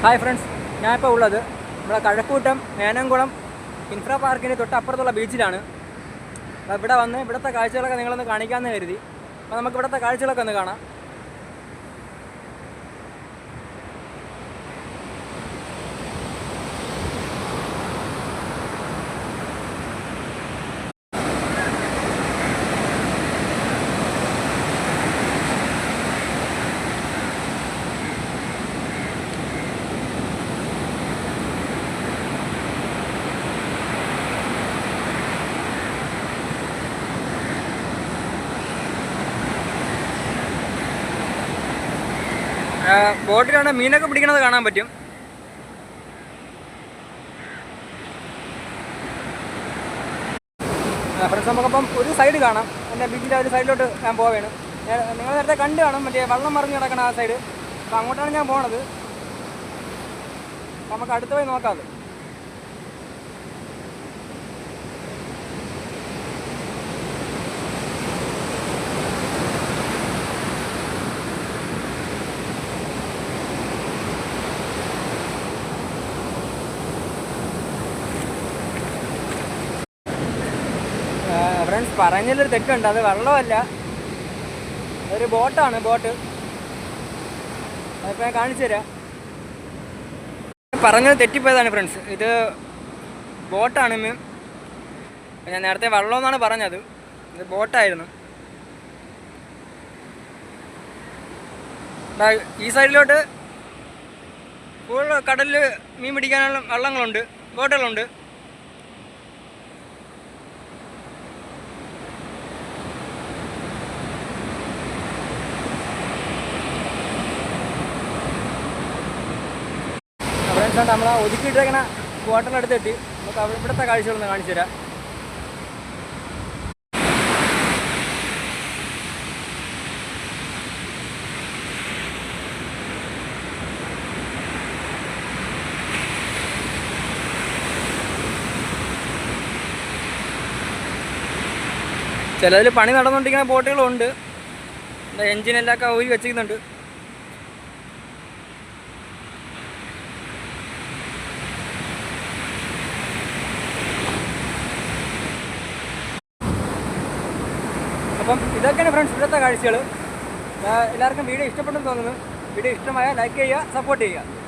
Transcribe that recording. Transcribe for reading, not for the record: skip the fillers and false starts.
Hi friends, ഞാനിപ്പോൾ ഉള്ളത് നമ്മുടെ കഴക്കൂട്ടം മേനംകുളം ഇൻഫ്രാ പാർക്കിന് തൊട്ടപ്പുറത്തുള്ള ബീച്ചിലാണ്. അപ്പോൾ ഇവിടെ വന്ന് ഇവിടുത്തെ കാഴ്ചകളൊക്കെ നിങ്ങളൊന്ന് കാണിക്കാമെന്ന് കരുതി. അപ്പോൾ നമുക്ക് ഇവിടുത്തെ കാഴ്ചകളൊക്കെ ഒന്ന് കാണാം. ബോട്ടിലാണ് മീനൊക്കെ പിടിക്കണത് കാണാൻ പറ്റും. ഫ്രണ്ട്സ്, നമുക്കപ്പം ഒരു സൈഡ് കാണാം. എൻ്റെ ബീച്ചിൻ്റെ ഒരു സൈഡിലോട്ട് ഞാൻ പോവുകയാണ്. നിങ്ങൾ നേരത്തെ കണ്ടു കാണും, മറ്റേ വെള്ളം മറിഞ്ഞ് കിടക്കണം ആ സൈഡ്. അപ്പോൾ അങ്ങോട്ടാണ് ഞാൻ പോണത്. നമുക്ക് അടുത്ത പോയി നോക്കാം. ഫ്രണ്ട്സ്, പറഞ്ഞതിലൊരു തെറ്റുണ്ട്. അത് വെള്ളമല്ല, ഒരു ബോട്ടാണ്. ബോട്ട് അതിപ്പോൾ ഞാൻ കാണിച്ചു തരാം. പറഞ്ഞത് തെറ്റിപ്പോയതാണ് ഫ്രണ്ട്സ്. ഇത് ബോട്ടാണ്. ഞാൻ നേരത്തെ വെള്ളമെന്നാണ് പറഞ്ഞത്, ഇത് ബോട്ടായിരുന്നു. ഈ സൈഡിലോട്ട് ഫുൾ കടലിൽ മീൻ പിടിക്കാനുള്ള വള്ളങ്ങളുണ്ട്, ബോട്ടുകളുണ്ട്. ഫ്രണ്ട്സ്, നമ്മൾ ഒതുക്കിയിട്ടേക്കണ ബോട്ടിനടുത്ത് എത്തി. നമുക്ക് ഇവിടുത്തെ കാഴ്ചകളൊന്ന് കാണിച്ചു തരാം. ചിലതിൽ പണി നടന്നുകൊണ്ടിരിക്കുന്ന ബോട്ടുകളുണ്ട്. എൻജിനെല്ലാം ഊരി വെച്ചിരിക്കുന്നുണ്ട്. അപ്പം ഇതൊക്കെയാണ് ഫ്രണ്ട്സ് ഇവിടുത്തെ കാഴ്ചകൾ. എല്ലാവർക്കും വീഡിയോ ഇഷ്ടപ്പെട്ടെന്ന് തോന്നുന്നു. വീഡിയോ ഇഷ്ടമായാൽ ലൈക്ക് ചെയ്യുക, സപ്പോർട്ട് ചെയ്യുക.